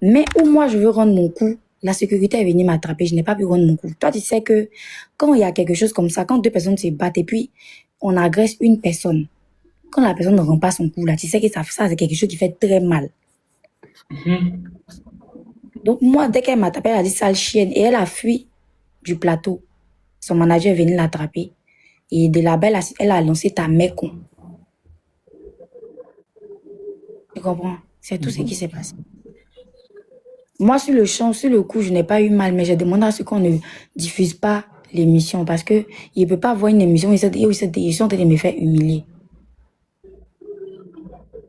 Mais où moi, je veux rendre mon coup, la sécurité est venue m'attraper, je n'ai pas pu rendre mon coup. Toi, tu sais que quand il y a quelque chose comme ça, quand deux personnes se battent et puis on agresse une personne, quand la personne ne rend pas son coup, là, tu sais que ça c'est quelque chose qui fait très mal. Donc moi, dès qu'elle m'a tapé, elle a dit sale chienne et elle a fui du plateau. Son manager est venu l'attraper. Et de là-bas, elle a lancé ta mère con. Tu comprends? C'est tout ce qui s'est passé. Moi, sur le champ, sur le coup, je n'ai pas eu mal, mais j'ai demandé à ce qu'on ne diffuse pas l'émission parce que il ne peut pas voir une émission où ils sont en train de me faire humilier.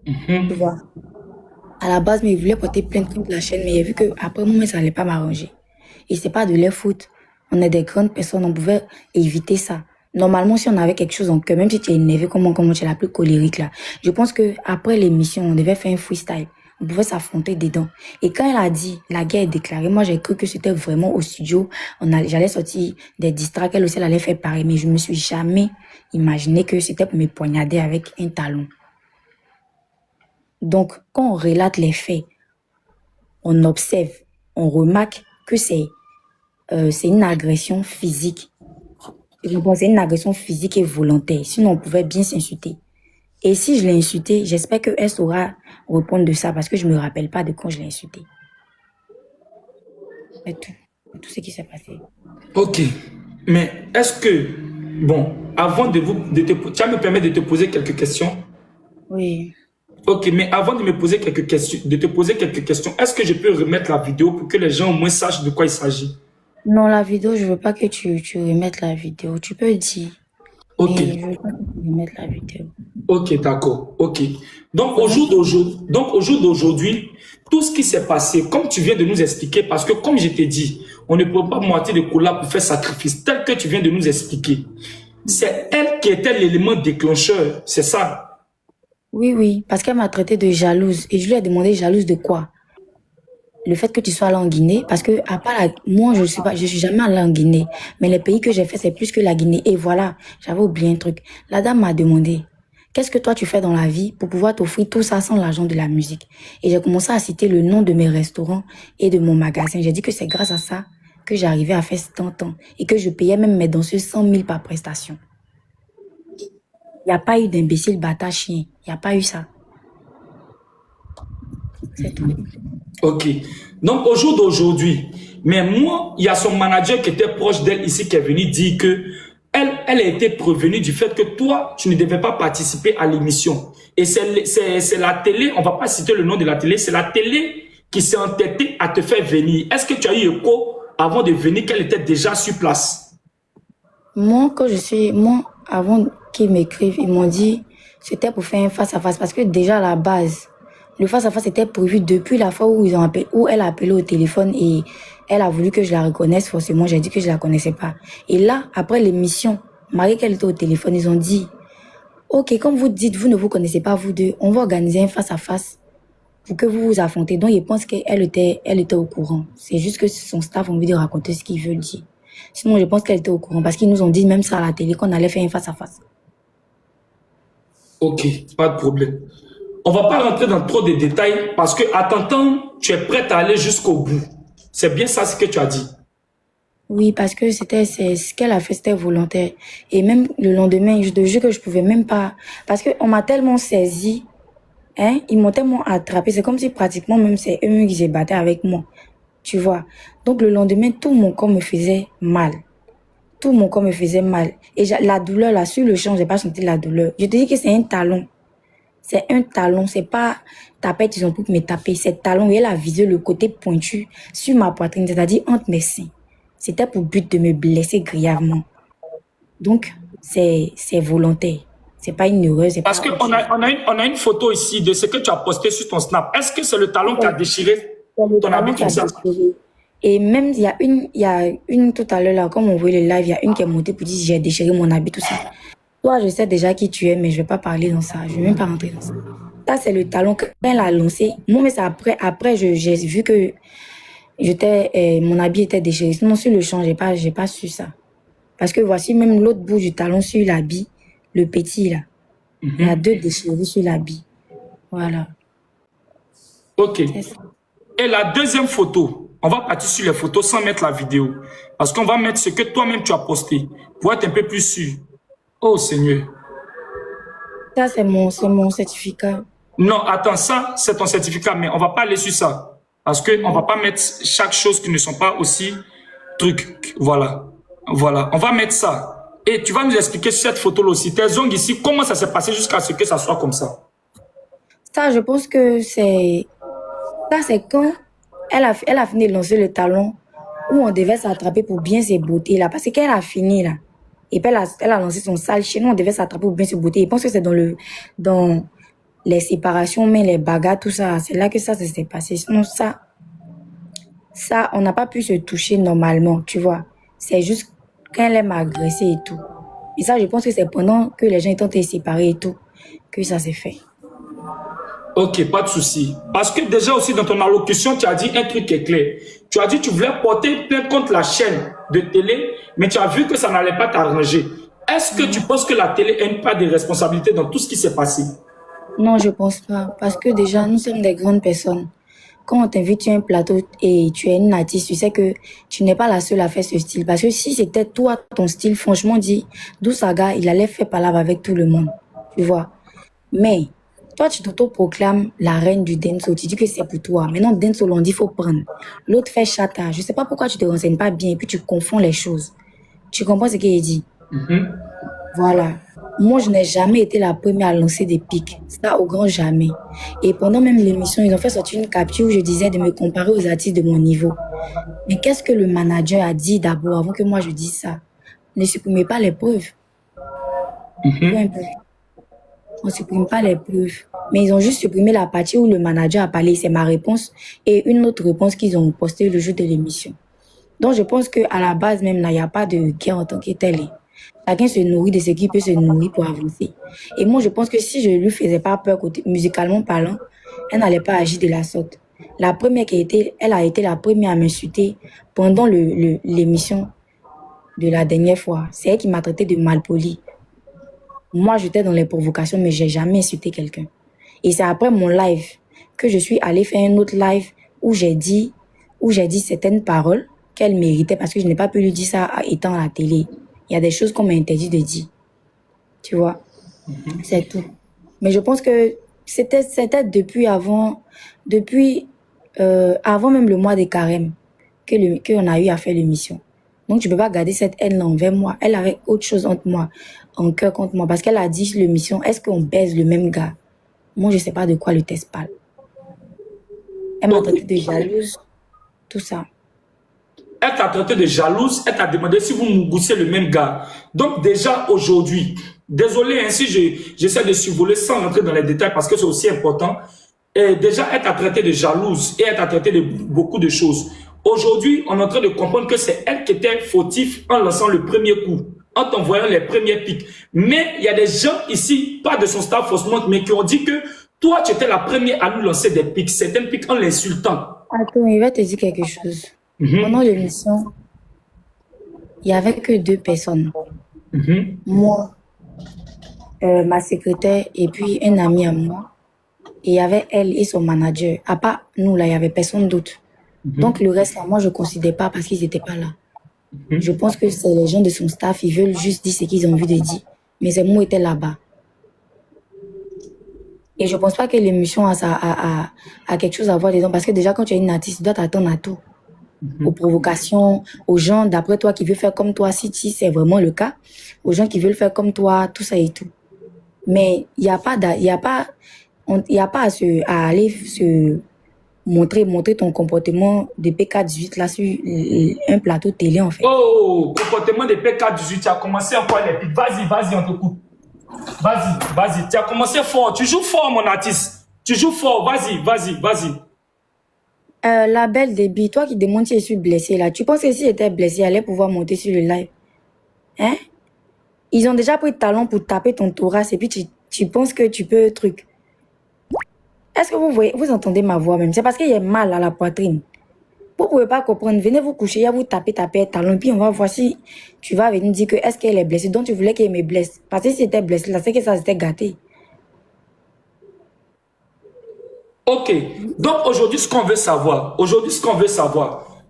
Tu vois? À la base, mais ils voulaient porter plainte contre la chaîne, mais j'ai vu qu'après moi, ça n'allait pas m'arranger. Et c'est pas de leur faute. On est des grandes personnes, on pouvait éviter ça. Normalement, si on avait quelque chose en cœur, même si tu es énervé, comment tu es la plus colérique là, je pense que après l'émission, on devait faire un freestyle. On pouvait s'affronter dedans. Et quand elle a dit, la guerre est déclarée, moi j'ai cru que c'était vraiment au studio. J'allais sortir des distracts, elle aussi elle allait faire pareil. Mais je me suis jamais imaginé que c'était pour me poignarder avec un talon. Donc, quand on relate les faits, on observe, on remarque que c'est une agression physique. C'est une agression physique et volontaire. Sinon, on pouvait bien s'insulter. Et si je l'ai insulté, j'espère qu'elle saura répondre de ça parce que je ne me rappelle pas de quand je l'ai insulté. C'est tout. C'est tout ce qui s'est passé. Ok. Mais est-ce que, bon, avant tu vas me permettre de te poser quelques questions? Oui. Ok, mais avant de me poser quelques questions, de te poser quelques questions, est-ce que je peux remettre la vidéo pour que les gens au moins sachent de quoi il s'agit? Non, la vidéo, je veux pas que tu remettes la vidéo. Tu peux dire, Ok, mais je veux pas que tu remettes la vidéo. ok, d'accord, ok. Donc C'est bon? au jour d'aujourd'hui, tout ce qui s'est passé, comme tu viens de nous expliquer, parce que comme je t'ai dit, on ne peut pas moitié de cola pour faire sacrifice, tel que tu viens de nous expliquer. C'est elle qui était l'élément déclencheur, c'est ça? Oui, oui, parce qu'elle m'a traité de jalouse. Et je lui ai demandé jalouse de quoi? Le fait que tu sois allé en Guinée, parce que à part moi, je suis jamais allée en Guinée. Mais les pays que j'ai fait, c'est plus que la Guinée. Et voilà, j'avais oublié un truc. La dame m'a demandé, qu'est-ce que toi tu fais dans la vie pour pouvoir t'offrir tout ça sans l'argent de la musique? Et j'ai commencé à citer le nom de mes restaurants et de mon magasin. J'ai dit que c'est grâce à ça que j'arrivais à faire 100 ans et que je payais même mes danseuses 100 000 par prestation. Il n'y a pas eu d'imbécile bâtard chien. Il n'y a pas eu ça. C'est tout. Ok. Donc, au jour d'aujourd'hui, mais moi, il y a son manager qui était proche d'elle ici qui est venu dire que elle a été prévenue du fait que toi, tu ne devais pas participer à l'émission. Et c'est la télé, on ne va pas citer le nom de la télé, c'est la télé qui s'est entêtée à te faire venir. Est-ce que tu as eu écho avant de venir qu'elle était déjà sur place? Moi, avant qu'ils m'écrivent, ils m'ont dit c'était pour faire un face-à-face parce que déjà à la base, le face-à-face était prévu depuis la fois où où elle a appelé au téléphone et elle a voulu que je la reconnaisse forcément. J'ai dit que je la connaissais pas. Et là, après l'émission, malgré qu'elle était au téléphone, ils ont dit ok, comme vous dites, vous ne vous connaissez pas vous deux, on va organiser un face-à-face pour que vous vous affrontez. Donc, je pense qu'elle elle était au courant. C'est juste que son staff a envie de raconter ce qu'il veut dire. Sinon, je pense qu'elle était au courant parce qu'ils nous ont dit même ça à la télé qu'on allait faire un face-à-face. Ok, pas de problème. On va pas rentrer dans trop de détails parce que à t'entendre, tu es prête à aller jusqu'au bout. C'est bien ça ce que tu as dit. Oui, parce que c'est ce qu'elle a fait, c'était volontaire. Et même le lendemain, je te jure que je pouvais même pas, parce que on m'a tellement saisi, hein, ils m'ont tellement attrapé. C'est comme si pratiquement même c'est eux qui se battaient avec moi. Tu vois. Donc le lendemain, tout mon corps me faisait mal. Tout mon corps me faisait mal. Et la douleur, là, sur le champ, j'ai pas senti la douleur. Je te dis que c'est un talon. C'est un talon. C'est pas tapette, ils ont pu me taper. C'est talon. Et elle a visé le côté pointu sur ma poitrine, c'est-à-dire entre mes seins. C'était pour but de me blesser grièvement. Donc, c'est volontaire. C'est pas une erreur, c'est Parce pas autre qu'on chose. on a une photo ici de ce que tu as posté sur ton Snap. Est-ce que c'est le talon qui a déchiré C'est le ton habit talon qui comme a ça? déchiré. Et même, il y a une tout à l'heure, là, comme on voyait le live, il y a une qui est montée pour dire j'ai déchiré mon habit, tout ça. Toi, je sais déjà qui tu es, mais je vais pas parler dans ça. Je vais même pas rentrer dans ça. Ça, c'est le talon que quand elle a lancé. Moi, mais c'est après, j'ai vu que mon habit était déchiré. Sinon, sur le champ, j'ai pas su ça. Parce que voici même l'autre bout du talon sur l'habit, le petit, là. Il y a deux déchirures sur l'habit. Voilà. Ok. C'est ça. Et la deuxième photo, on va partir sur les photos sans mettre la vidéo. Parce qu'on va mettre ce que toi-même tu as posté pour être un peu plus sûr. Oh Seigneur. Ça, c'est mon certificat. Non, attends, ça, c'est ton certificat, mais on va pas aller sur ça. Parce qu'on va pas mettre chaque chose qui ne sont pas aussi trucs. Voilà. Voilà. On va mettre ça. Et tu vas nous expliquer sur cette photo-là aussi. Tes ongles ici, comment ça s'est passé jusqu'à ce que ça soit comme ça? Ça, je pense que c'est... Ça, c'est quand elle a fini de lancer le talon où on devait s'attraper pour bien se botter là. Parce que quand elle a fini là, et puis elle a lancé son sale chez nous, on devait s'attraper pour bien se botter. Je pense que c'est dans les séparations, mais les bagarres, tout ça, c'est là que ça s'est passé. Sinon, ça, on n'a pas pu se toucher normalement, tu vois. C'est juste quand elle m'a agressé et tout. Et ça, je pense que c'est pendant que les gens étaient séparés et tout, que ça s'est fait. Ok, pas de souci. Parce que déjà aussi dans ton allocution, tu as dit un truc qui est clair. Tu as dit que tu voulais porter plainte contre la chaîne de télé, mais tu as vu que ça n'allait pas t'arranger. Est-ce que tu penses que la télé a une part de responsabilité dans tout ce qui s'est passé? Non, je pense pas. Parce que déjà, nous sommes des grandes personnes. Quand on t'invite sur un plateau et tu es une artiste, tu sais que tu n'es pas la seule à faire ce style. Parce que si c'était toi, ton style, franchement dit, Dousaga, il allait faire palabre avec tout le monde. Tu vois. Mais, toi, tu t'auto-proclames la reine du dancehall. Tu dis que c'est pour toi. Maintenant, dancehall, on dit faut prendre. L'autre fait chata. Je sais pas pourquoi tu te renseignes pas bien et puis tu confonds les choses. Tu comprends ce qu'il dit? Voilà. Moi, je n'ai jamais été la première à lancer des pics. Ça, au grand jamais. Et pendant même l'émission, ils ont fait sortir une capture où je disais de me comparer aux artistes de mon niveau. Mais qu'est-ce que le manager a dit d'abord avant que moi je dise ça? Ne supprimez pas les preuves. Peu importe. On ne supprime pas les preuves. Mais ils ont juste supprimé la partie où le manager a parlé. C'est ma réponse. Et une autre réponse qu'ils ont postée le jour de l'émission. Donc, je pense qu'à la base, même là, il n'y a pas de guerre en tant que telle. Chacun se nourrit de ce qu'il peut se nourrir pour avancer. Et moi, je pense que si je ne lui faisais pas peur, côté, musicalement parlant, elle n'allait pas agir de la sorte. La première elle a été la première à m'insulter pendant l'émission de la dernière fois. C'est elle qui m'a traité de malpoli. Moi, j'étais dans les provocations, mais j'ai jamais insulté quelqu'un. Et c'est après mon live que je suis allée faire un autre live où j'ai dit certaines paroles qu'elle méritait parce que je n'ai pas pu lui dire ça étant à la télé. Il y a des choses qu'on m'a interdit de dire. Tu vois, c'est tout. Mais je pense que c'était avant même le mois des carèmes qu'on a eu à faire l'émission. Donc, tu peux pas garder cette haine-là envers moi. Elle avait autre chose entre moi, en cœur contre moi. Parce qu'elle a dit sur l'émission, est-ce qu'on baise le même gars? Moi, je sais pas de quoi le test parle. Elle m'a traité de jalouse, tout ça. Elle t'a traité de jalouse, elle t'a demandé si vous moussez le même gars. Donc déjà aujourd'hui, désolé, ainsi j'essaie de survoler sans rentrer dans les détails parce que c'est aussi important. Et déjà, elle t'a traité de jalouse et elle t'a traité de beaucoup de choses. Aujourd'hui, on est en train de comprendre que c'est elle qui était fautive en lançant le premier coup, en t'envoyant les premiers pics. Mais il y a des gens ici, pas de son staff forcément, mais qui ont dit que toi, tu étais la première à nous lancer des pics, certains pics en l'insultant. Attends, il va te dire quelque chose. Pendant l'émission, il n'y avait que 2 personnes. Moi, ma secrétaire et puis un ami à moi. Et il y avait elle et son manager. À part nous, là, il n'y avait personne d'autre. Donc le reste, là, moi, je ne considère pas parce qu'ils n'étaient pas là. Je pense que c'est les gens de son staff, ils veulent juste dire ce qu'ils ont envie de dire. Mais c'est moi qui étais là-bas. Et je ne pense pas que l'émission a quelque chose à voir dedans. Parce que déjà, quand tu es une artiste, tu dois t'attendre à tout. Aux provocations, aux gens d'après toi qui veulent faire comme toi, si c'est vraiment le cas, aux gens qui veulent faire comme toi, tout ça et tout. Mais il n'y a pas à aller se montrer ton comportement de PK18 là sur un plateau télé en fait. Oh, comportement de PK18, tu as commencé encore les pics. Vas-y, on te coupe. Vas-y, tu as commencé fort. Tu joues fort, mon artiste. Tu joues fort, vas-y. La belle débit, toi qui demandes si je suis blessée là, tu penses que si j'étais blessée, elle allait pouvoir monter sur le live? Hein? Ils ont déjà pris le talon pour taper ton thorax et puis tu penses que tu peux truc. Est-ce que vous entendez ma voix même? C'est parce qu'il y a mal à la poitrine. Vous ne pouvez pas comprendre. Venez vous coucher, il y a vous taper le talon, puis on va voir si tu vas venir dire que est-ce qu'elle est blessée. Donc tu voulais qu'elle me blesse. Parce que si c'était blessée, là, c'est que ça s'était gâté. Ok. Donc aujourd'hui, ce qu'on veut savoir,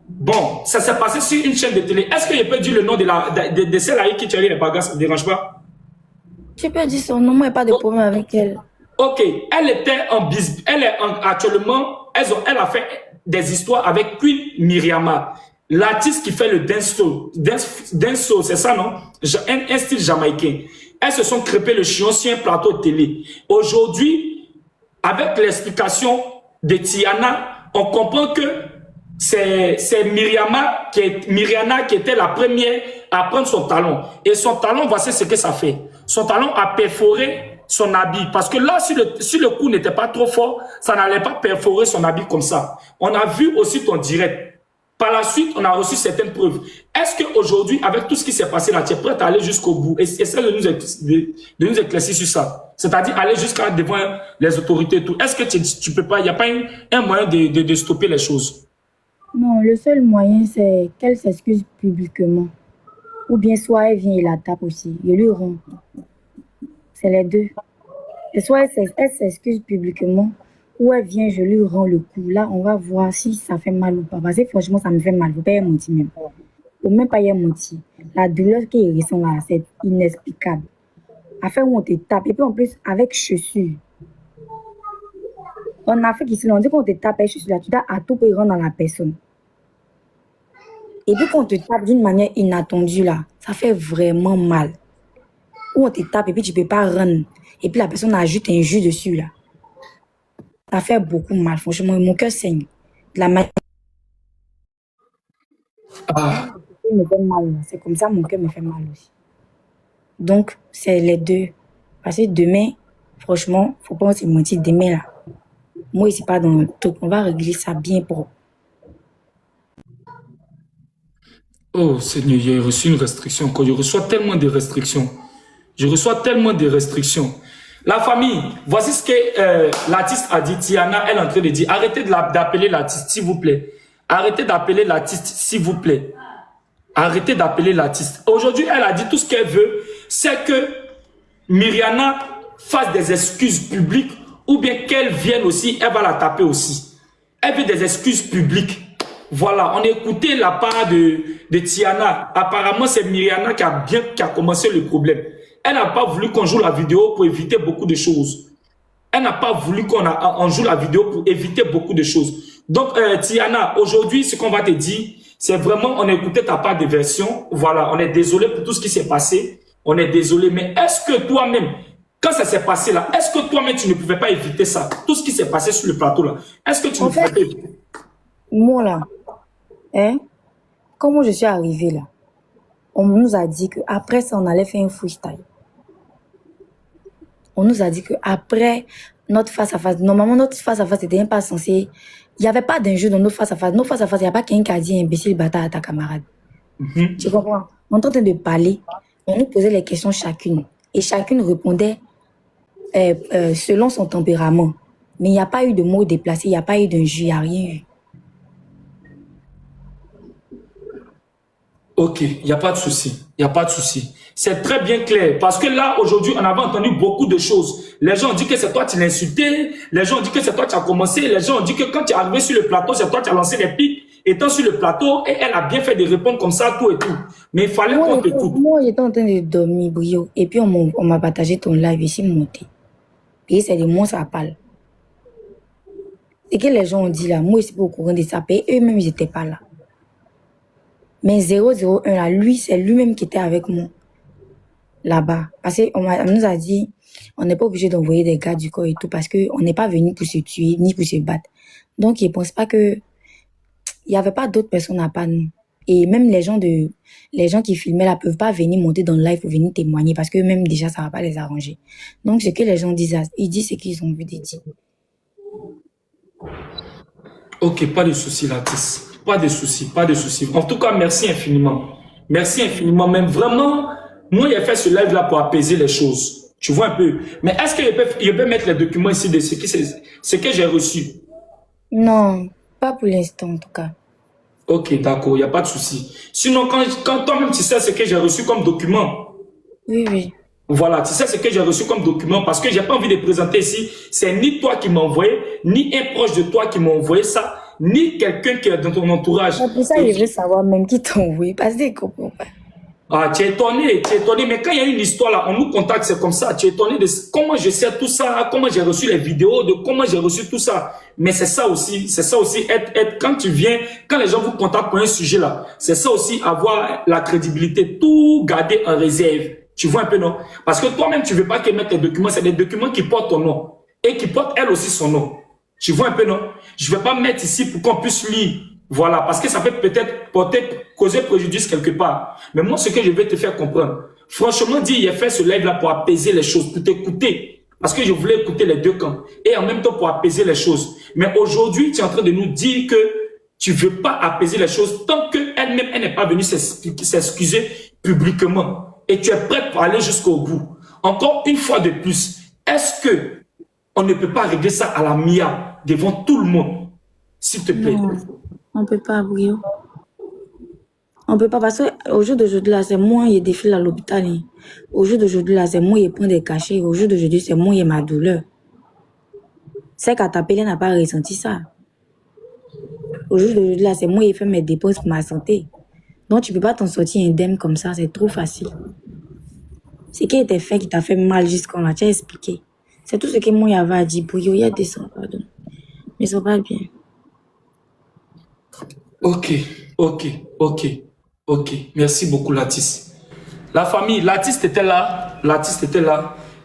bon, ça s'est passé sur une chaîne de télé. Est-ce que je peux dire le nom de celle avec qui tu as eu les bagarres, ça ne dérange pas? Tu peux dire son nom, moi, il n'y a pas de problème avec elle. Ok, elle était en business, actuellement, elle a fait des histoires avec Queen Miriama, l'artiste qui fait le dancehall, c'est ça non? Un style jamaïcain. Elles se sont crêpées le chion sur un plateau de télé. Aujourd'hui, avec l'explication de Tiana, on comprend que c'est Myriana qui était la première à prendre son talon. Et son talon, voici ce que ça fait. Son talon a perforé son habit. Parce que là, si le coup n'était pas trop fort, ça n'allait pas perforer son habit comme ça. On a vu aussi ton direct. Par la suite, on a reçu certaines preuves. Est-ce qu'aujourd'hui, avec tout ce qui s'est passé là, tu es prête à aller jusqu'au bout et essayer de nous éclaircir sur ça? C'est-à-dire aller jusqu'à devant les autorités et tout. Est-ce que tu peux pas, il n'y a pas un moyen de stopper les choses? Non, le seul moyen, c'est qu'elle s'excuse publiquement. Ou bien soit elle vient et la tape aussi. Je lui rends. C'est les deux. Et soit elle s'excuse publiquement, ou elle vient, je lui rends le coup. Là, on va voir si ça fait mal ou pas. Parce que franchement, ça me fait mal. Faut pas y mentir même. Faut même pas y mentir. La douleur qu'il ressent là, c'est inexplicable. Afin où on te tape. Et puis en plus, avec chaussures. En Afrique, ici, on dit qu'on te tape avec chaussures là, tu dois à tout pour rendre dans la personne. Et puis quand on te tape d'une manière inattendue là, ça fait vraiment mal. Ou on te tape et puis tu peux pas rendre. Et puis la personne ajoute un jus dessus là. Ça fait beaucoup mal. Franchement, mon cœur saigne. De la manière Ah, me fait mal. C'est comme ça mon cœur me fait mal aussi. Donc, c'est les deux. Parce que demain, franchement, faut pas se mentir. Demain là, moi, c'est pas dans le truc. On va régler ça bien propre. oh Seigneur, j'ai reçu une restriction encore. Je reçois tellement de restrictions. Je reçois tellement de restrictions. La famille, voici ce que l'artiste a dit. Tiana, elle est en train de dire, arrêtez d'appeler l'artiste, s'il vous plaît. Arrêtez d'appeler l'artiste, s'il vous plaît. Arrêtez d'appeler l'artiste. Aujourd'hui, elle a dit tout ce qu'elle veut, c'est que Myriana fasse des excuses publiques ou bien qu'elle vienne aussi, elle va la taper aussi. Elle veut des excuses publiques. Voilà, on a écouté la part de Tiana. Apparemment, c'est Myriana qui a commencé le problème. Elle n'a pas voulu qu'on joue la vidéo pour éviter beaucoup de choses. Elle n'a pas voulu qu'on joue la vidéo pour éviter beaucoup de choses. Donc, Tiana, aujourd'hui, ce qu'on va te dire, c'est vraiment, on a écouté ta part de version. Voilà, on est désolé pour tout ce qui s'est passé. On est désolé. Mais est-ce que toi-même, quand ça s'est passé là, est-ce que toi-même, tu ne pouvais pas éviter ça? Tout ce qui s'est passé sur le plateau là, est-ce que tu ne pouvais pas éviter? Moi là, hein, comment je suis arrivée là, on nous a dit qu'après ça, on allait faire un freestyle. On nous a dit qu'après notre face-à-face, normalement notre face-à-face n'était même pas censé... Il n'y avait pas d'enjeu dans notre face-à-face. Notre face-à-face, il n'y a pas quelqu'un qui a dit imbécile bâtard à ta camarade. Tu comprends? On est en train de parler, on nous posait les questions chacune. Et chacune répondait selon son tempérament. Mais il n'y a pas eu de mots déplacés, il n'y a pas eu d'enjeu, il n'y a rien eu. Ok, il n'y a pas de souci. Il n'y a pas de souci. C'est très bien clair. Parce que là, aujourd'hui, on avait entendu beaucoup de choses. Les gens ont dit que c'est toi qui l'as insulté. Les gens ont dit que c'est toi qui as commencé. Les gens ont dit que quand tu es arrivé sur le plateau, c'est toi qui as lancé les pics. Étant sur le plateau, et elle a bien fait de répondre comme ça, tout et tout. Mais il fallait qu'on t'écoute. Moi, j'étais en train de dormir, Brio. Et puis, on m'a partagé ton live ici, monté. Et c'est de moi, ça parle. C'est que les gens ont dit là, moi, je suis pas au courant de ça. Et eux-mêmes, ils n'étaient pas là. Mais 001 là, lui, c'est lui-même qui était avec moi là-bas. Parce qu'on nous a dit, on n'est pas obligé d'envoyer des gars du corps et tout parce qu'on n'est pas venu pour se tuer ni pour se battre. Donc, ils ne pensent pas que il n'y avait pas d'autres personnes à part nous. Et même les gens qui filmaient là peuvent pas venir monter dans le live pour venir témoigner parce que même déjà, ça va pas les arranger. Donc, ce que les gens disent, ils disent ce qu'ils ont vu de dire. Ok, pas de souci, l'artiste. Pas de souci, pas de souci. En tout cas, merci infiniment. Merci infiniment. Même vraiment, moi, j'ai fait ce live-là pour apaiser les choses. Tu vois un peu. Mais est-ce que je peux mettre les documents ici de ce que j'ai reçu? Non, pas pour l'instant en tout cas. Ok, d'accord, il n'y a pas de souci. Sinon, quand toi-même tu sais ce que j'ai reçu comme document. Oui, oui. Voilà, tu sais ce que j'ai reçu comme document parce que j'ai pas envie de présenter ici. C'est ni toi qui m'as envoyé, ni un proche de toi qui m'a envoyé ça, ni quelqu'un qui est dans ton entourage. C'est pour ça que je veux savoir même qui t'a envoyé, parce que je comprends pas. Ah, tu es étonné, mais quand il y a une histoire là, on nous contacte, c'est comme ça. Tu es étonné de comment je sais tout ça, comment j'ai reçu les vidéos, de comment j'ai reçu tout ça. Mais c'est ça aussi, quand tu viens, quand les gens vous contactent pour un sujet là, c'est ça aussi, avoir la crédibilité, tout garder en réserve. Tu vois un peu, non? Parce que toi-même, tu veux pas qu'ils mettent tes documents, c'est des documents qui portent ton nom. Et qui portent elle aussi son nom. Tu vois un peu, non? Je vais pas mettre ici pour qu'on puisse lire. Voilà, parce que ça peut peut-être causer préjudice quelque part. Mais moi, ce que je vais te faire comprendre, franchement dit, il a fait ce live-là pour apaiser les choses, pour t'écouter. Parce que je voulais écouter les deux camps. Et en même temps pour apaiser les choses. Mais aujourd'hui, tu es en train de nous dire que tu veux pas apaiser les choses tant qu'elle-même, elle n'est pas venue s'excuser publiquement. Et tu es prête pour aller jusqu'au bout. Encore une fois de plus, est-ce que on ne peut pas régler ça à la MIA devant tout le monde? S'il te plaît. Non, on peut pas, Brio. On peut pas parce qu'au jour d'aujourd'hui, là, c'est moi qui défile à l'hôpital. Hein. Au jour d'aujourd'hui, là, c'est moi qui prends des cachets. Au jour d'aujourd'hui, c'est moi qui ai ma douleur. C'est qu'à t'appeler, n'a pas ressenti ça. Au jour d'aujourd'hui, là, c'est moi qui ai fait mes dépenses pour ma santé. Donc, tu peux pas t'en sortir indemne comme ça. C'est trop facile. Ce qui a été fait qui t'a fait mal jusqu'à là, tu as expliqué. C'est tout ce que moi j'avais à dire pour il y a des sons, pardon. Mais ça va bien. Ok. Merci beaucoup, Latis. La famille, Latis était là.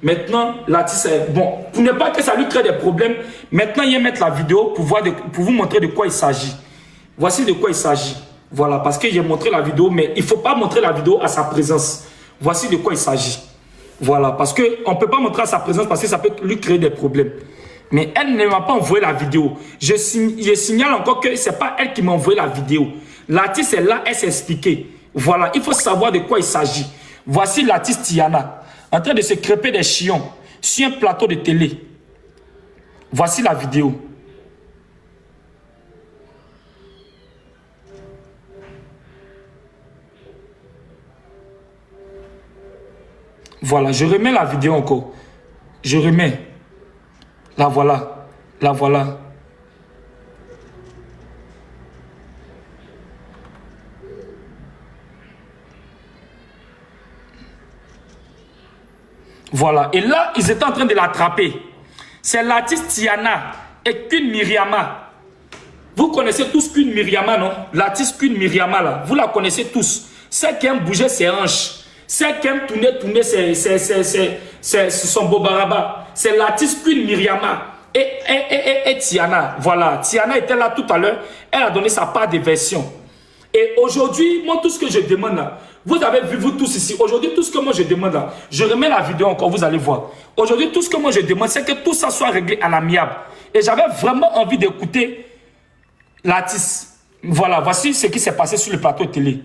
Maintenant, Latis est... Bon, pour ne pas que ça lui crée des problèmes, maintenant, il va mettre la vidéo pour vous montrer de quoi il s'agit. Voici de quoi il s'agit. Voilà, parce que j'ai montré la vidéo, mais il ne faut pas montrer la vidéo à sa présence. Voici de quoi il s'agit. Voilà, parce qu'on ne peut pas montrer à sa présence parce que ça peut lui créer des problèmes. Mais elle ne m'a pas envoyé la vidéo. Je signale encore que ce n'est pas elle qui m'a envoyé la vidéo. L'artiste est là, elle s'est expliquée. Voilà, il faut savoir de quoi il s'agit. Voici l'artiste Tiana, en train de se crêper des chions sur un plateau de télé. Voici la vidéo. Voilà, je remets la vidéo encore. Je remets. La voilà. La voilà. Voilà. Et là, ils étaient en train de l'attraper. C'est l'artiste Tiana et Queen Myriama. Vous connaissez tous Queen Myriama, non? L'artiste Queen Myriama, là. Vous la connaissez tous. Celle qui aime bouger ses hanches. Celle qui aime tourner son bobaraba. C'est l'artiste Queen Myriama et Tiana. Voilà, Tiana était là tout à l'heure. Elle a donné sa part de version. Et aujourd'hui, moi, tout ce que je demande là, vous avez vu, vous tous ici, aujourd'hui, tout ce que moi je demande là, je remets la vidéo encore, vous allez voir. Aujourd'hui, tout ce que moi je demande, c'est que tout ça soit réglé à l'amiable. Et j'avais vraiment envie d'écouter l'artiste. Voilà, voici ce qui s'est passé sur le plateau de télé.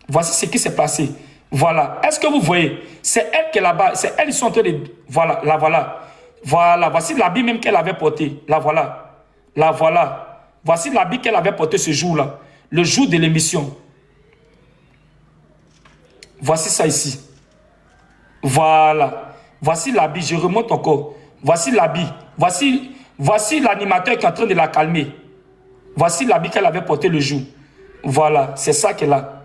Voici ce qui s'est passé. Voilà. Est-ce que vous voyez? C'est elle qui est là-bas. C'est elle qui sont en train de... Voilà, la voilà. Voilà. Voici l'habit même qu'elle avait porté. La voilà. La voilà. Voici l'habit qu'elle avait porté ce jour-là. Le jour de l'émission. Voici ça ici. Voilà. Voici l'habit. Je remonte encore. Voici l'habit. Voici l'animateur qui est en train de la calmer. Voici l'habit qu'elle avait porté le jour. Voilà. C'est ça qu'elle a.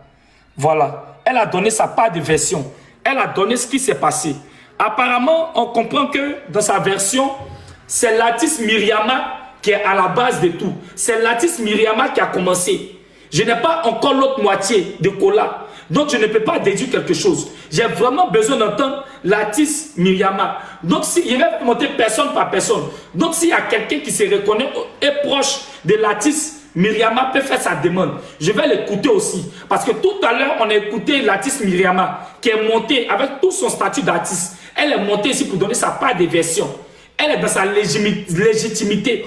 Voilà. Elle a donné sa part de version. Elle a donné ce qui s'est passé. Apparemment, on comprend que dans sa version, c'est l'artiste Myriama qui est à la base de tout. C'est l'artiste Myriama qui a commencé. Je n'ai pas encore l'autre moitié de Kola. Donc, je ne peux pas déduire quelque chose. J'ai vraiment besoin d'entendre l'artiste Myriama. Donc, il va monter personne par personne. Donc, s'il y a quelqu'un qui se reconnaît et proche de l'artiste Myriama peut faire sa demande. Je vais l'écouter aussi. Parce que tout à l'heure, on a écouté l'artiste Myriama qui est montée avec tout son statut d'artiste. Elle est montée ici pour donner sa part de version. Elle est dans sa légitimité.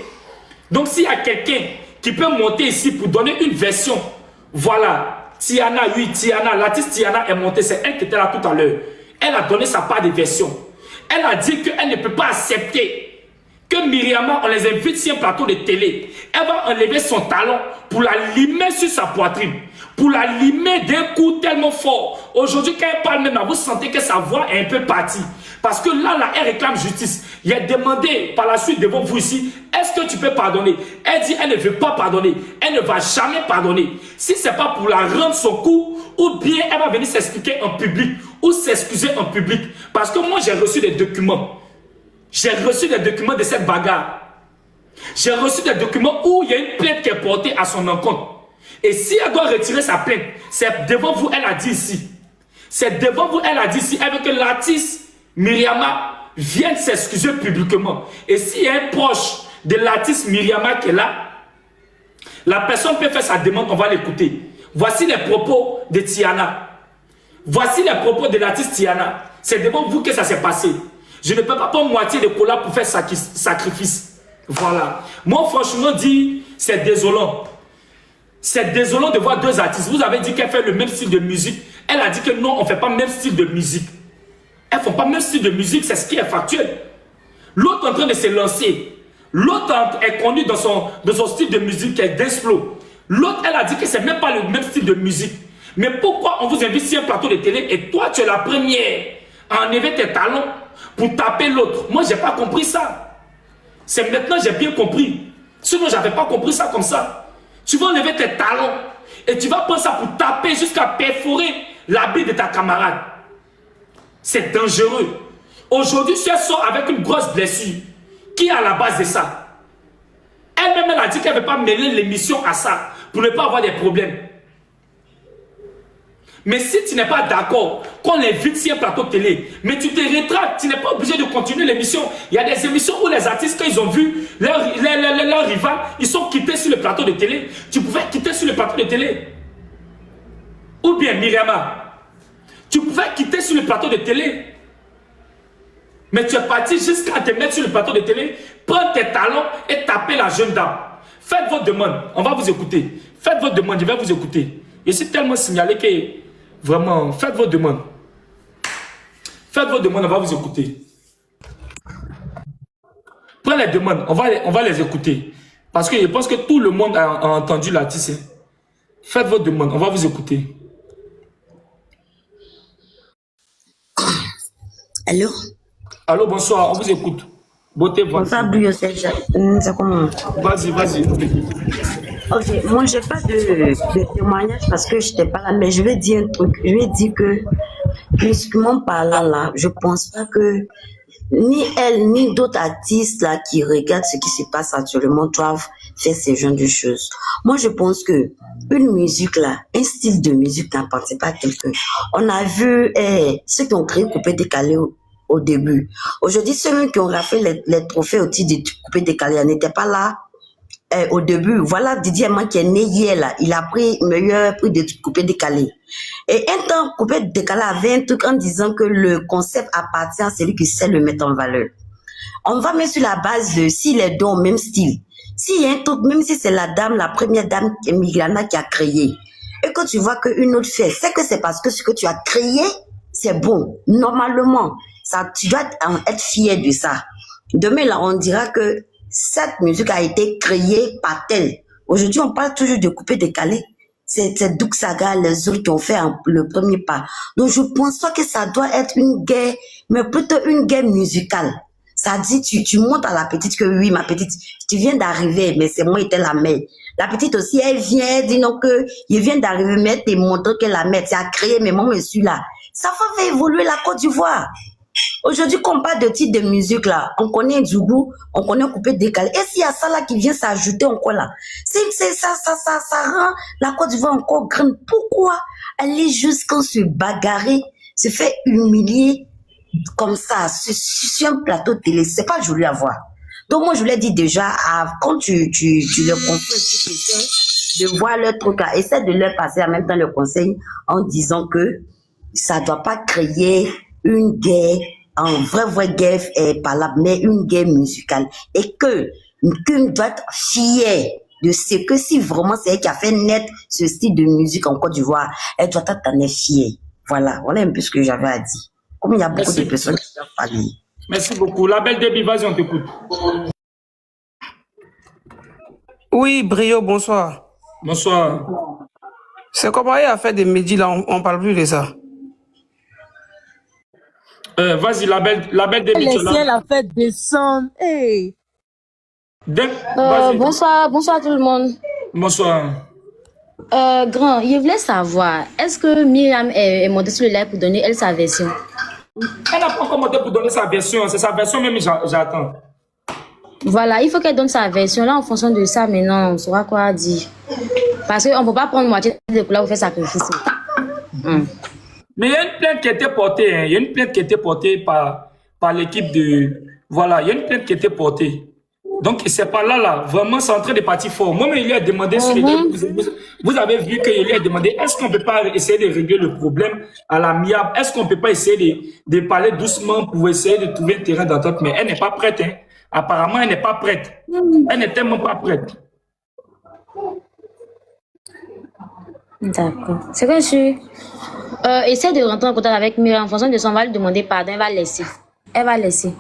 Donc, s'il y a quelqu'un qui peut monter ici pour donner une version, voilà. Tiana, oui, Tiana, l'artiste Tiana est montée. C'est elle qui était là tout à l'heure. Elle a donné sa part de version. Elle a dit qu'elle ne peut pas accepter que Myriama, on les invite sur un plateau de télé, Elle va enlever son talon pour la limer sur sa poitrine. Pour la limer d'un coup tellement fort. Aujourd'hui, quand elle parle même, vous sentez que sa voix est un peu partie. Parce que là, elle réclame justice. Il a demandé par la suite devant vous ici, est-ce que tu peux pardonner? Elle dit, elle ne veut pas pardonner. Elle ne va jamais pardonner. Si ce n'est pas pour la rendre son coup, ou bien elle va venir s'expliquer en public, ou s'excuser en public. Parce que moi, j'ai reçu des documents. J'ai reçu des documents de cette bagarre. J'ai reçu des documents où il y a une plainte qui est portée à son encontre. Et si elle doit retirer sa plainte, c'est devant vous, elle a dit ici. C'est devant vous, elle a dit ici, elle veut que l'artiste Myriama vienne s'excuser publiquement. Et s'il y a un proche de l'artiste Myriama qui est là, la personne peut faire sa demande, on va l'écouter. Voici les propos de Tiana. Voici les propos de l'artiste Tiana. C'est devant vous que ça s'est passé. Je ne peux pas prendre moitié de cola pour faire sacrifice. Voilà. Moi, franchement, dit, c'est désolant. C'est désolant de voir deux artistes. Vous avez dit qu'elle fait le même style de musique. Elle a dit que non, on ne fait pas le même style de musique. Elles ne font pas le même style de musique, c'est ce qui est factuel. L'autre est en train de se lancer. L'autre est connu dans son style de musique qui est dance flow. L'autre, elle a dit que ce n'est même pas le même style de musique. Mais pourquoi on vous invite sur un plateau de télé et toi, tu es la première à enlever tes talons pour taper l'autre? Moi, je n'ai pas compris ça. C'est maintenant que j'ai bien compris. Sinon, je n'avais pas compris ça comme ça. Tu vas enlever tes talons et tu vas prendre ça pour taper jusqu'à perforer l'habit de ta camarade. C'est dangereux. Aujourd'hui, si elle sort avec une grosse blessure, qui est à la base de ça? Elle-même, elle a dit qu'elle ne veut pas mêler l'émission à ça pour ne pas avoir des problèmes. Mais si tu n'es pas d'accord qu'on invite sur un plateau de télé, mais tu te rétractes, tu n'es pas obligé de continuer l'émission. Il y a des émissions où les artistes, quand ils ont vu leur rival, ils sont quittés sur le plateau de télé. Tu pouvais quitter sur le plateau de télé. Ou bien, Myriama, tu pouvais quitter sur le plateau de télé. Mais tu es parti jusqu'à te mettre sur le plateau de télé, prendre tes talons et taper la jeune dame. Faites votre demande, on va vous écouter. Faites votre demande, je vais vous écouter. Je suis tellement signalé que, vraiment, faites votre demande. Faites votre demande, on va vous écouter. Prenez les demandes, on va les écouter. Parce que je pense que tout le monde a entendu l'artiste. Faites votre demande, on va vous écouter. Allô? Allô, bonsoir, on vous écoute. Beauté, Bonsoir, Bouillot, c'est comment? Vas-y. Ok, moi, j'ai pas de témoignage parce que je n'étais pas là, mais je vais dire un truc. Je vais dire que, musicalement parlant là, je pense pas que ni elle, ni d'autres artistes là qui regardent ce qui se passe actuellement doivent faire ce genre de choses. Moi, je pense que une musique là, un style de musique n'appartient pas à quelqu'un. On a vu ceux qui ont créé Coupé Décalé au début. Aujourd'hui, ceux qui ont raflé les trophées au titre de Coupé Décalé n'étaient pas là au début. Voilà Didier Man qui est né hier là. Il a pris meilleur prix de Coupé Décalé. Et un temps, Coupé Décalé avait un truc en disant que le concept appartient à celui qui sait le mettre en valeur. On va mettre sur la base de si les deux ont le même style. S'il y a un truc, même si c'est la première dame Myriama qui a créé, et que tu vois qu'une autre fait, c'est que c'est parce que ce que tu as créé, c'est bon. Normalement, ça, tu dois être fier de ça. Demain, là, on dira que cette musique a été créée par tel. Aujourd'hui, on parle toujours de Coupé Décalé. C'est Douk Saga, les autres qui ont fait le premier pas. Donc, je pense pas que ça doit être une guerre, mais plutôt une guerre musicale. Ça dit, tu montres à la petite que oui, ma petite, tu viens d'arriver, mais c'est moi qui étais la mère. La petite aussi, elle vient, elle dit non que, il vient d'arriver, mais elle te montre que la mère, tu as créé, mais moi, je suis là. Ça va faire évoluer la Côte d'Ivoire. Aujourd'hui, qu'on parle de titre de musique là, on connaît Djougou, on connaît Coupé Décalé. Et s'il y a ça là qui vient s'ajouter encore là, ça rend la Côte d'Ivoire encore grande. Pourquoi aller jusqu'à se bagarrer, se faire humilier comme ça, sur un plateau de télé? C'est pas joli à voir. Donc moi, je l'ai dit déjà, quand tu le conseilles, tu essaies de voir leur truc là, essaie de leur passer en même temps le conseil en disant que ça doit pas créer une guerre, en vraie guerre parlable, mais une guerre musicale. Et qu'une doit être fière de ce que si vraiment c'est elle qui a fait naître ce style de musique en Côte d'Ivoire, elle doit être fière. Voilà un peu ce que j'avais à dire. Comme il y a beaucoup de personnes qui doivent parler. Merci beaucoup. La belle Déby, vas-y, on t'écoute. Oui, Brio, bonsoir. Bonsoir. C'est comment il a fait des médias là, on parle plus de ça. Vas-y, la belle Demi, tu es Les là. ciels a fait descendre. Hey. Vas-y. Bonsoir tout le monde. Bonsoir. Grand, je voulais savoir, est-ce que Myriam est montée sur le live pour donner elle sa version? Elle n'a pas encore monté pour donner sa version. C'est sa version même, j'attends. Voilà, il faut qu'elle donne sa version. Là, en fonction de ça, maintenant, on saura quoi dire. Parce qu'on ne peut pas prendre moitié de couleur pour faire sacrifice. Mais il y a une plainte qui a été portée. Hein. Il y a une plainte qui a été portée par l'équipe de... Voilà, il y a une plainte qui a été portée. Donc, c'est pas là. Vraiment, c'est en train de partir fort. Moi, mais il lui a demandé... Vous avez vu qu'il lui a demandé, est-ce qu'on ne peut pas essayer de régler le problème à l'amiable? Est-ce qu'on ne peut pas essayer de parler doucement pour essayer de trouver un terrain d'entente? Mais elle n'est pas prête. Hein. Apparemment, elle n'est pas prête. Elle n'est tellement pas prête. D'accord. C'est que essaie de rentrer en contact avec Myriam. En fonction de ça, on va lui demander pardon. Elle va laisser. Elle va laisser.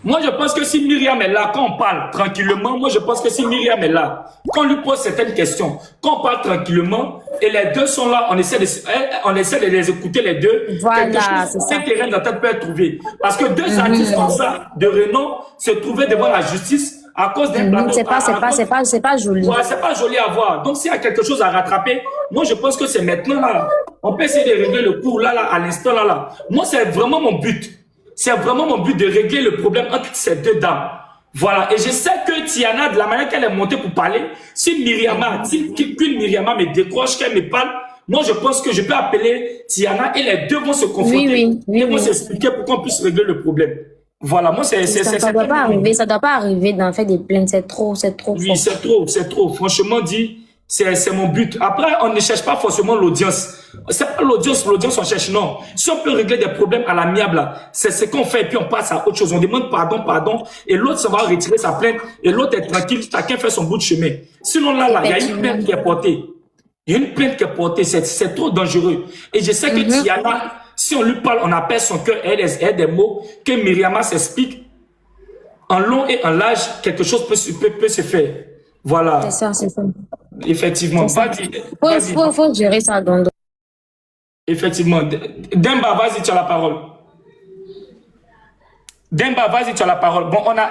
Moi, je pense que si Myriam est là, quand on parle tranquillement, moi, je pense que si Myriam est là, quand on lui pose certaines questions, quand on parle tranquillement, et les deux sont là, on essaie de les écouter les deux. Voilà, c'est ça. Un terrain d'entente peut être trouvé. Parce que deux artistes comme ça, de renom, se trouvaient devant la justice à cause d'un plateau. C'est pas joli. Ouais, c'est pas joli à voir. Donc, s'il y a quelque chose à rattraper, moi, je pense que c'est maintenant, là. On peut essayer de régler le cours, là, à l'instant, là. Moi, c'est vraiment mon but. C'est vraiment mon but de régler le problème entre ces deux dames. Voilà. Et je sais que Tiana, de la manière qu'elle est montée pour parler, si qu'une Myriama me décroche, qu'elle me parle, moi, je pense que je peux appeler Tiana et les deux vont se confronter. Ils vont s'expliquer pour qu'on puisse régler le problème. Voilà. Moi, ça doit pas arriver. Ça doit pas arriver d'en faire des plaintes. C'est trop oui, c'est trop. Franchement dit, c'est mon but. Après, on ne cherche pas forcément l'audience. C'est pas l'audience on cherche, non. Si on peut régler des problèmes à l'amiable, c'est ce qu'on fait et puis on passe à autre chose. On demande pardon, et l'autre, ça va retirer sa plainte, et l'autre est tranquille, chacun fait son bout de chemin. Sinon, là, il y a une plainte qui est portée. Il y a une plainte qui est portée, c'est trop dangereux. Et je sais que Tiana, si on lui parle, on appelle son cœur, elle a des mots, que Myriama s'explique, en long et en large, quelque chose peut se faire. Voilà. C'est ça. Effectivement. Faut gérer ça dans. Effectivement. Demba, vas-y, tu as la parole. Demba, vas-y, tu as la parole. Bon, on a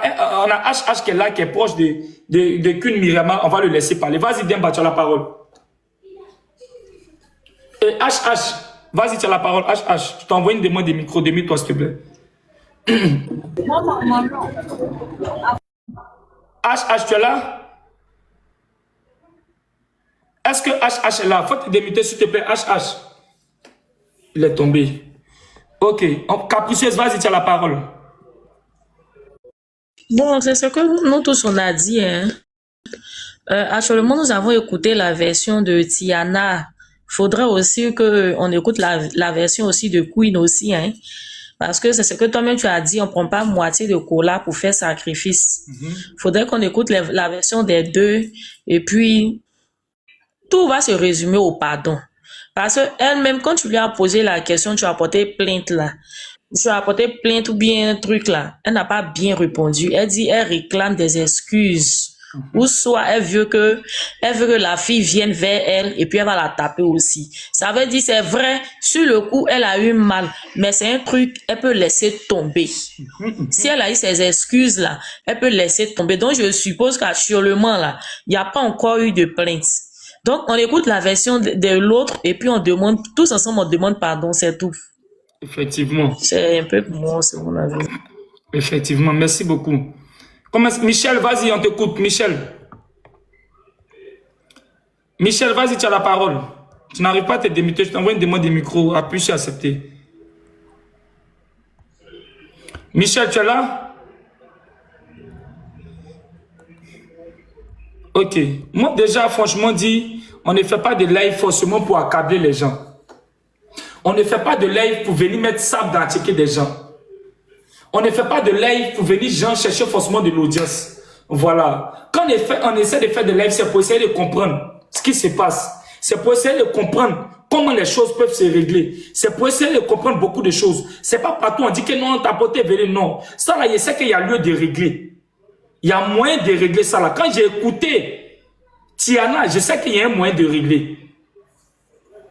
HH qui est là, qui est proche de Kun Myriama. On va le laisser parler. Vas-y, Demba, tu as la parole. Et HH, vas-y, tu as la parole. HH, je t'envoie une demande de micro. Demie-toi, s'il te plaît. HH, tu es là? Est-ce que HH est là? Faut te démuter, s'il te plaît. HH. Il est tombé. Ok. Capricieuse, vas-y, tu as la parole. Bon, c'est ce que nous tous on a dit. Hein. Actuellement, nous avons écouté la version de Tiana. Faudrait aussi qu'on écoute la version aussi de Queen aussi. Hein. Parce que c'est ce que toi-même tu as dit, on prend pas moitié de cola pour faire sacrifice. Faudrait qu'on écoute la version des deux. Et puis, tout va se résumer au pardon. Parce qu'elle-même, quand tu lui as posé la question, tu as apporté plainte là. Tu as apporté plainte ou bien un truc là. Elle n'a pas bien répondu. Elle dit, elle réclame des excuses. Ou soit elle veut que la fille vienne vers elle et puis elle va la taper aussi. Ça veut dire, c'est vrai, sur le coup, elle a eu mal. Mais c'est un truc, elle peut laisser tomber. Si elle a eu ses excuses là, elle peut laisser tomber. Donc, je suppose qu'actuellement là, il n'y a pas encore eu de plainte. Donc, on écoute la version de l'autre et puis on demande, tous ensemble, on demande pardon, c'est tout. Effectivement. C'est un peu pour moi, c'est mon avis. Effectivement, merci beaucoup. Michel, vas-y, on t'écoute. Michel, vas-y, tu as la parole. Tu n'arrives pas à te démuter, je t'envoie une demande de micro. Appuie sur accepter. Michel, tu es là? Ok. Moi, déjà, franchement dit, on ne fait pas de live forcément pour accabler les gens. On ne fait pas de live pour venir mettre sable dans la ticket des gens. On ne fait pas de live pour venir gens chercher forcément de l'audience. Voilà. Quand on essaie de faire des lives, c'est pour essayer de comprendre ce qui se passe. C'est pour essayer de comprendre comment les choses peuvent se régler. C'est pour essayer de comprendre beaucoup de choses. C'est pas partout on dit que non, on t'a porté venir, non. Ça là, je sais qu'il y a lieu de régler. Il y a moyen de régler ça là. Quand j'ai écouté Tiana, je sais qu'il y a un moyen de régler.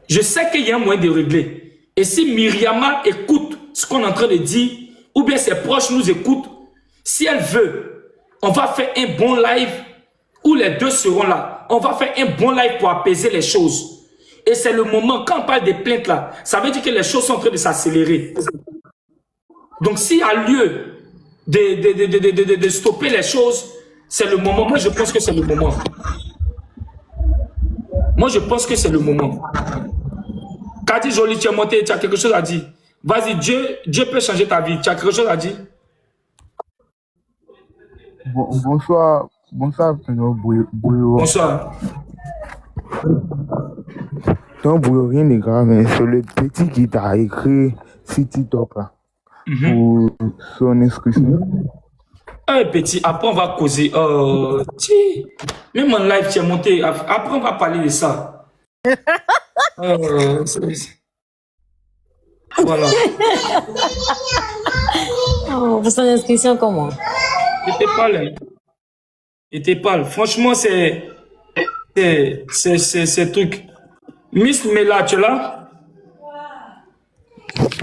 Je sais qu'il y a un moyen de régler. Et si Myriama écoute ce qu'on est en train de dire, ou bien ses proches nous écoutent, si elle veut, on va faire un bon live où les deux seront là. On va faire un bon live pour apaiser les choses. Et c'est le moment, quand on parle des plaintes là, ça veut dire que les choses sont en train de s'accélérer. Donc s'il y a lieu de stopper les choses, c'est le moment. Moi, je pense que c'est le moment. Moi, je pense que c'est le moment. Kadi Jolie, tu es monté, tu as quelque chose à dire. Vas-y, Dieu peut changer ta vie. Tu as quelque chose à dire? Bonsoir, Tonton Bouillon. Bonsoir. Tonton Bouillon, rien de grave, mais c'est le petit qui t'a écrit sur TikTok là, pour son inscription. Petit, après on va causer. Même en live, tu es monté. Après, on va parler de ça. Voilà. Oh, pour son inscription, comment? Il te parle. Franchement, c'est truc. Miss Mela, tu es là?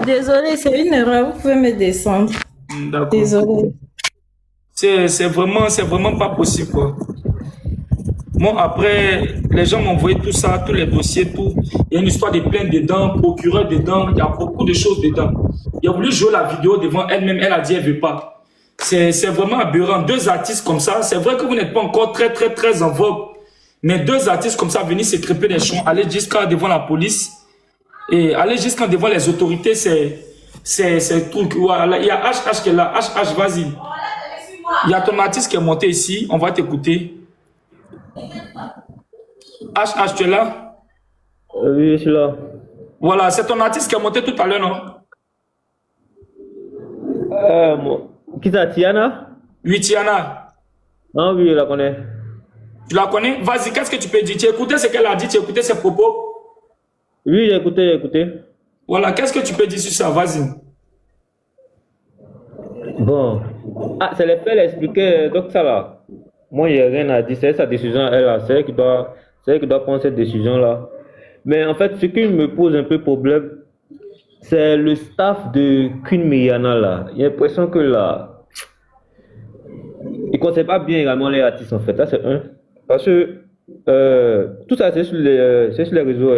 Désolée, c'est une erreur. Vous pouvez me descendre. D'accord. Désolée. C'est vraiment pas possible, quoi. Bon, après, les gens m'ont envoyé tout ça, tous les dossiers, tout. Il y a une histoire de plainte dedans, procureur dedans, il y a beaucoup de choses dedans. Il a voulu jouer la vidéo devant elle-même, elle a dit elle veut pas. C'est vraiment aberrant. Deux artistes comme ça, c'est vrai que vous n'êtes pas encore très en vogue, mais deux artistes comme ça venir se crêper les champs, aller jusqu'à devant la police et aller jusqu'à devant les autorités, c'est truc. Voilà, il y a HH qui est là. HH, vas-y. Il y a ton artiste qui est monté ici, on va t'écouter. HH, tu es là? Oui, je suis là. Voilà, c'est ton artiste qui a monté tout à l'heure, non? Qui c'est, Tiana? Oui, Tiana. Ah oui, je la connais. Tu la connais? Vas-y, qu'est-ce que tu peux dire? Tu as écouté ce qu'elle a dit? Tu as écouté ses propos? Oui, j'ai écouté. Voilà, qu'est-ce que tu peux dire sur ça? Vas-y. Bon. Ah, c'est les faits, elle expliquait, donc ça là. Moi, il n'y a rien à dire, c'est sa décision, elle a, c'est elle qui doit prendre cette décision-là. Mais en fait, ce qui me pose un peu problème, c'est le staff de Queen Myriana là. J'ai l'impression que là, ils ne conseillent pas bien également les artistes en fait. Là, c'est un. Parce que tout ça, c'est sur les réseaux.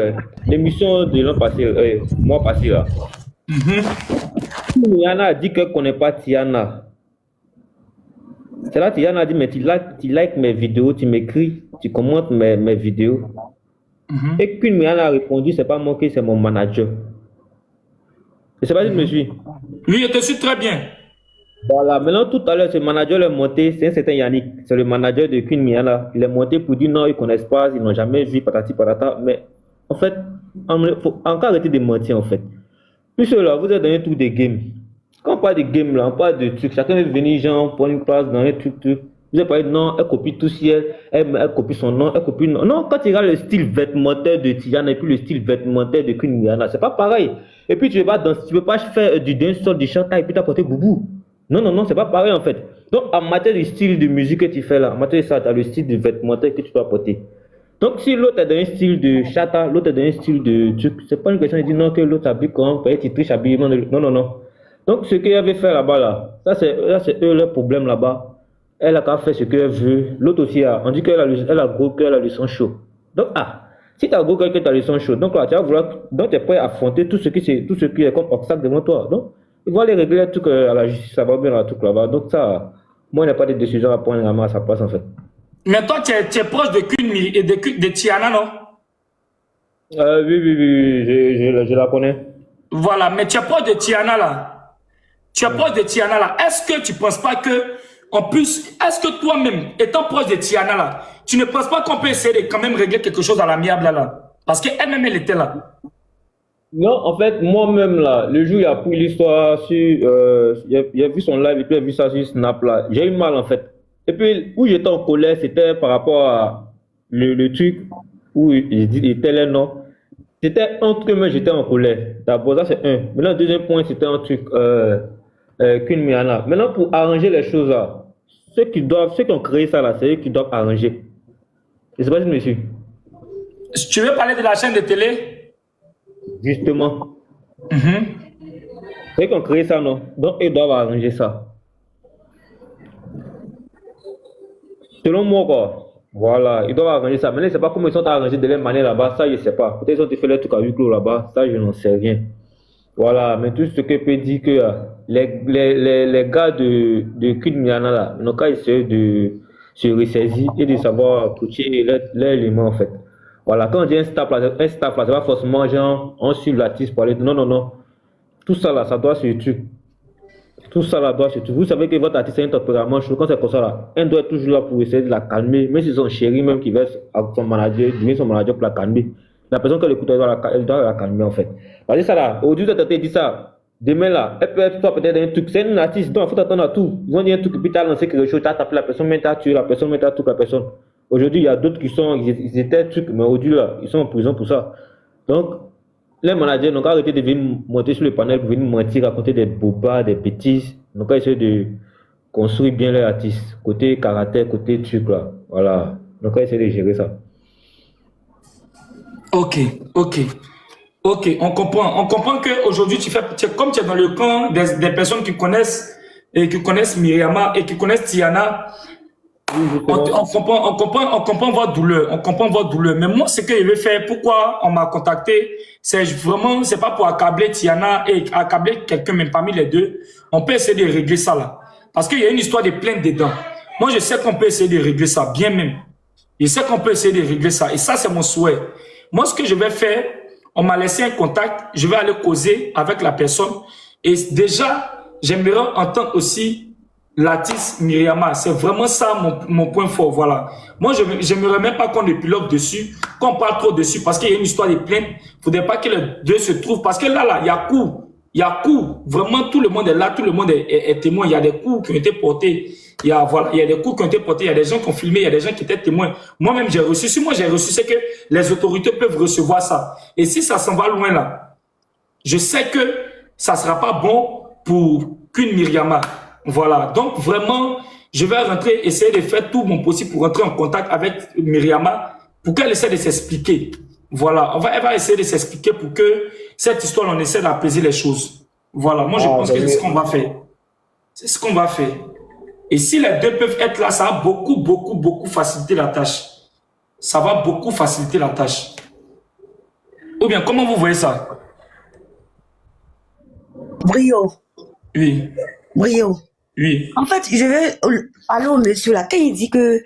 L'émission de l'an passé, mois passé là. Myriana a dit qu'elle ne connaît pas Tiana. C'est là Tiana a dit, mais tu likes mes vidéos, tu m'écris, tu commentes mes vidéos. Et Queen Myriana a répondu, c'est pas moi qui, c'est mon manager. Je sais pas si tu me suis. Oui, je te suis très bien. Voilà, maintenant tout à l'heure, ce manager est monté, c'est un certain Yannick, c'est le manager de Queen Myriana. Il est monté pour dire non, ils ne connaissent pas, ils n'ont jamais vu, patati patata. Mais en fait, il faut encore arrêter de mentir en fait. Puisque là, vous êtes dans un truc de game. Quand on parle de game là, on parle de trucs. Chacun veut venir, genre, prendre une place dans un truc. Vous avez parlé de non, elle copie tout ciel, elle copie son nom, elle copie non. Non, quand tu regardes le style vestimentaire de Tiana et puis le style vestimentaire de Queen Myriana, c'est pas pareil. Et puis tu peux pas faire du dancehall, du chantage et puis t'apporter boubou. Non, c'est pas pareil en fait. Donc en matière de style de musique que tu fais là, en matière de ça, tu as le style de vestimentaire que tu dois apporter. Donc si l'autre est dans un style de chata, l'autre est dans un style de truc, c'est pas une question de dire non que l'autre s'habille comme, peut-être il triche habillement. Non. Donc ce qu'elle avait fait là-bas là, ça c'est eux leur problème là-bas. Elle a qu'à faire ce qu'elle veut. L'autre aussi on dit qu'elle a gros cœur, elle a le sang chaud. Donc si tu as gros cœur, tu as le sang chaud, donc là tu vas vouloir, donc tu es prêt à affronter tout ce qui est comme obstacle devant toi. Donc ils vont aller régler tout à la justice, ça va bien là tout là-bas. Donc ça, moi il n'y a pas de décision à prendre à sa place en fait. Mais toi tu es proche de Queen et de Tiana, non? Oui, je la connais. Voilà, mais tu es proche de Tiana là. Est-ce que tu ne penses pas que est-ce que toi-même, étant proche de Tiana là, tu ne penses pas qu'on peut essayer de quand même régler quelque chose à l'amiable là? Parce qu'elle-même, elle était là. Non, en fait, moi-même là, le jour où il a pris l'histoire sur, il a vu son live et puis il a vu ça sur Snap là, j'ai eu mal en fait. Et puis, où j'étais en colère, c'était par rapport à le truc où il était là, non. C'était entre eux, mais j'étais en colère. D'abord, ça c'est un. Maintenant, le deuxième point, c'était un truc, Queen Myriana. Maintenant, pour arranger les choses là, ceux qui ont créé ça là, c'est eux qui doivent arranger. Je sais pas si monsieur. Tu veux parler de la chaîne de télé? Justement. Mhm. C'est eux qui ont créé ça, non? Donc, ils doivent arranger ça. Selon moi, quoi. Voilà, ils doivent arranger ça. Mais je ne sais pas comment ils sont arrangés de leur manière là-bas. Ça, je ne sais pas. Peut-être qu'ils ont fait leur truc à huis clos là-bas. Ça, je n'en sais rien. Voilà, mais tout ce que peut dire que les gars de Queen Miana là, ils n'ont qu'à essayer de se ressaisir et de savoir toucher leur élément en fait. Voilà, quand on dit un staff là, c'est pas forcément genre on suit l'artiste pour aller. Non, non, non. Tout ça là, ça doit se tuer. Tout ça là doit se tuer. Vous savez que votre artiste a un tempérament chaud, quand c'est comme ça là, elle doit être toujours là pour essayer de la calmer. Même si son chéri même qui va à son manager, devient son manager pour la calmer. La personne qu'elle écoute, elle doit la calmer en fait. Parce que ça là, aujourd'hui, tu as dit ça. Demain là, elle peut être peut-être un truc. C'est une artiste, donc il faut t'attendre à tout. Ils vont dire un truc, puis tu as lancé quelque chose, tu as tapé la personne, mais tu as tué la personne, mais tu as tué la personne. Aujourd'hui, il y a d'autres qui sont, ils étaient trucs, mais aujourd'hui là, ils sont en prison pour ça. Donc, les managers n'ont qu'à arrêter de venir monter sur le panel pour venir mentir, raconter des bobards, des bêtises. Ils n'ont qu'à essayer de construire bien les artistes. Côté caractère, côté truc là. Voilà. Ils n'ont qu'à essayer de gérer ça. Ok, on comprend qu'aujourd'hui, comme tu es dans le camp des personnes qui connaissent Myriama et qui connaissent Tiana, on comprend votre douleur, Mais moi, ce que je vais faire, pourquoi on m'a contacté, c'est pas pour accabler Tiana et accabler quelqu'un, même parmi les deux. On peut essayer de régler ça là. Parce qu'il y a une histoire de plainte dedans. Moi, je sais qu'on peut essayer de régler ça, bien même. Je sais qu'on peut essayer de régler ça. Et ça, c'est mon souhait. Moi, ce que je vais faire, on m'a laissé un contact, je vais aller causer avec la personne. Et déjà, j'aimerais entendre aussi l'artiste Myriama. C'est vraiment ça mon point fort, voilà. Moi, je n'aimerais même pas qu'on épilogue dessus, qu'on parle trop dessus, parce qu'il y a une histoire de plainte. Il ne faudrait pas que les deux se trouvent, parce que là, il y a coup. Il y a coup. Vraiment, tout le monde est là, tout le monde est témoin. Il y a des coups qui ont été portés. Il y a des coups qui ont été portés, il y a des gens qui ont filmé, il y a des gens qui étaient témoins. Moi-même, j'ai reçu. Si moi, j'ai reçu, c'est que les autorités peuvent recevoir ça. Et si ça s'en va loin là, je sais que ça sera pas bon pour qu'une Myriama. Voilà. Donc, vraiment, je vais rentrer, essayer de faire tout mon possible pour rentrer en contact avec Myriama pour qu'elle essaie de s'expliquer. Voilà. Elle va essayer de s'expliquer pour que cette histoire, on essaie d'apaiser les choses. Voilà. Moi, je pense que c'est ce qu'on va faire. C'est ce qu'on va faire. Et si les deux peuvent être là, ça va beaucoup faciliter la tâche. Ça va beaucoup faciliter la tâche. Ou bien, comment vous voyez ça? Brio. Oui. Brio. Oui. En fait, je vais aller au monsieur là. Quand il dit que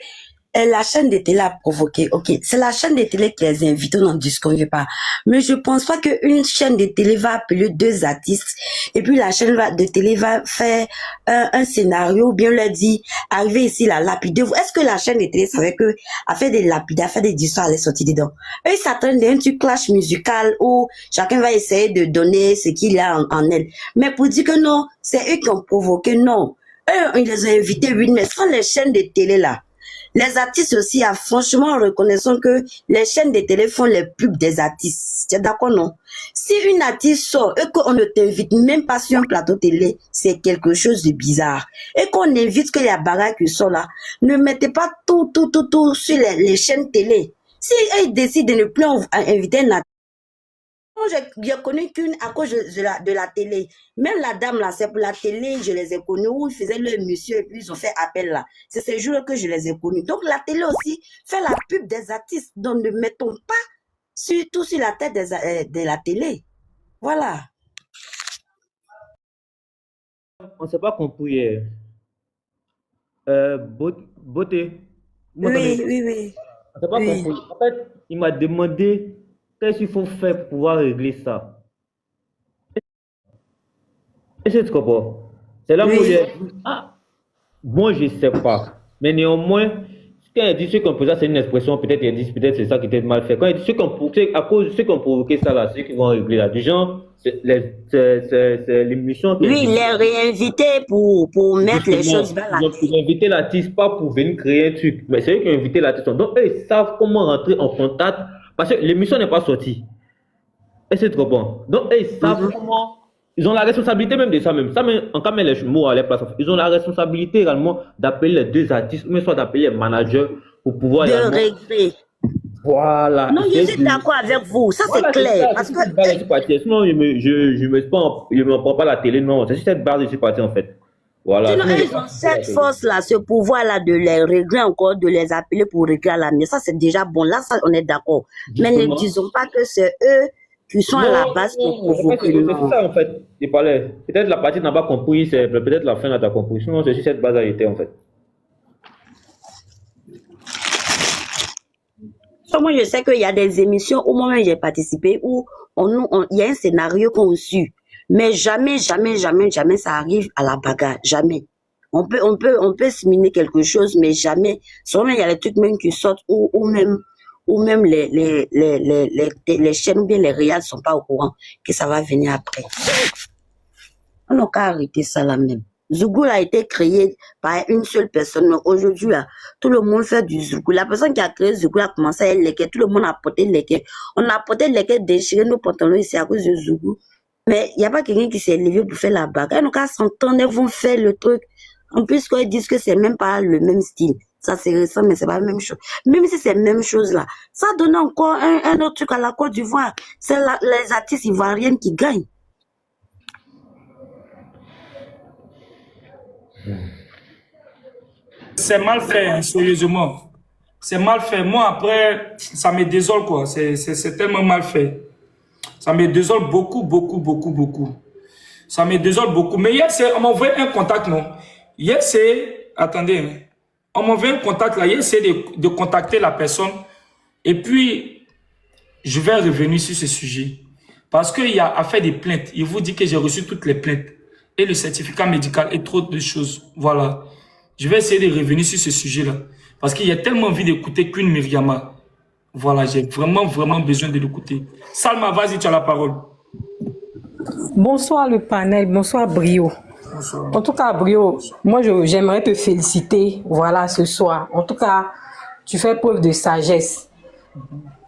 la chaîne de télé a provoqué, ok, c'est la chaîne de télé qui les invite, on n'en disconvient pas. Mais je pense pas qu'une chaîne de télé va appeler deux artistes et puis la chaîne de télé va faire un scénario ou bien leur dit, arrivez ici, la lapidez-vous. Est-ce que la chaîne de télé savait que à faire des lapides, à faire des histoires, elle est sortie dedans? Eux, ils s'attendent à un truc clash musical où chacun va essayer de donner ce qu'il a en elle. Mais pour dire que non, c'est eux qui ont provoqué, non. Eux, ils les ont invités, oui, mais sans les chaînes de télé là. Les artistes aussi, franchement, reconnaissons que les chaînes de télé font les pubs des artistes. Tu es d'accord, non? Si une artiste sort et qu'on ne t'invite même pas sur un plateau télé, c'est quelque chose de bizarre. Et qu'on invite que les baraques qui sont là, ne mettez pas tout sur les chaînes télé. Si elles décident de ne plus inviter un artiste, j'ai connu qu'une à cause de la télé. Même la dame là, c'est pour la télé, je les ai connus où ils faisaient le monsieur et puis ils ont fait appel là. C'est ces jours que je les ai connus. Donc la télé aussi fait la pub des artistes. Donc ne mettons pas tout sur la tête de la télé. Voilà. On ne s'est pas compris. Beauté. Oui. On ne s'est pas compris. En fait, il m'a demandé qu'est-ce qu'il faut faire pour pouvoir régler ça. Est-ce que tu comprends? C'est là où j'ai dit, moi je ne sais pas. Mais néanmoins, quand il dit ceux qui ont posé ça, c'est une expression, peut-être il dit peut-être c'est ça qui était mal fait. Quand il dit à cause de ceux qui ont provoqué ça là, ceux qui vont régler là. Du genre, c'est l'émission. Oui, les réinviter pour mettre les choses vers la télé. Ils ont invité l'artiste, pas pour venir créer un truc. Mais c'est eux qui ont invité l'artiste. Donc eux, ils savent comment rentrer en contact. Parce que l'émission n'est pas sortie. Et c'est trop bon. Donc, ils savent comment Ils ont la responsabilité même de ça même. Ça même, en cas met les mots à leur place. Ils ont la responsabilité également d'appeler les deux artistes, ou même soit d'appeler les managers pour pouvoir De également. régler. Voilà. Non, je suis d'accord avec vous. Ça, c'est Voilà, c'est clair. ça. Parce C'est que, cette base, je suis parti. Sinon, je me prends pas la télé. Non, c'est sur cette base, je suis parti en fait. Voilà. sinon, Sinon, ils ont cette force-là, ce pouvoir-là de les régler encore, de les appeler pour régler à la mienne. Ça, c'est déjà bon. Là, ça, on est d'accord. Mais ne justement. disons pas que c'est eux qui sont à la Non, base pour non, c'est provoquer. c'est Non. ça en fait. Je parlais. Peut-être la partie n'a pas compris, c'est peut-être la fin n'a pas compris. Sinon, c'est sur cette base a été en fait. So, moi, je sais qu'il y a des émissions au moment où j'ai participé où il y a un scénario conçu. Mais jamais, jamais, jamais, jamais ça arrive à la bagarre. Jamais. On peut se miner quelque chose, mais jamais. Souvent, il y a les trucs même qui sortent ou même les chaînes ou bien les réals sont pas au courant que ça va venir après. On n'a qu'à arrêter ça là même. Zougou a été créé par une seule personne. Mais aujourd'hui, là, tout le monde fait du Zougou. La personne qui a créé Zougou a commencé à être léquer. Tout le monde a porté léquer. On a porté léquer, déchiré nos pantalons ici à cause de Zougou. Mais il n'y a pas quelqu'un qui s'est levé pour faire la bagarre. Ils n'ont qu'à s'entendre, ils vont faire le truc. En plus, quand ils disent que c'est même pas le même style. Ça, c'est récent, mais c'est pas la même chose. Même si c'est la même chose là, ça donne encore un autre truc à la Côte d'Ivoire. C'est les artistes ivoiriens qui gagnent. C'est mal fait, hein, sérieusement. C'est mal fait. Moi, après, ça me désole, quoi. C'est tellement mal fait. Ça me désole beaucoup, beaucoup, beaucoup, beaucoup. Ça me désole beaucoup. Mais hier, on m'a envoyé un contact, non? Hier, attendez, hein. On m'a envoyé un contact, là. Hier, c'est de contacter la personne. Et puis, je vais revenir sur ce sujet. Parce qu'il y a affaire des plaintes. Il vous dit que j'ai reçu toutes les plaintes. Et le certificat médical et trop de choses. Voilà. Je vais essayer de revenir sur ce sujet-là. Parce qu'il y a tellement envie d'écouter Queen Myriama. Voilà, j'ai vraiment, vraiment besoin de l'écouter. Salma, vas-y, tu as la parole. Bonsoir le panel, bonsoir Brio. Bonsoir. En tout cas, Brio, moi j'aimerais te féliciter, voilà, ce soir. En tout cas, tu fais preuve de sagesse.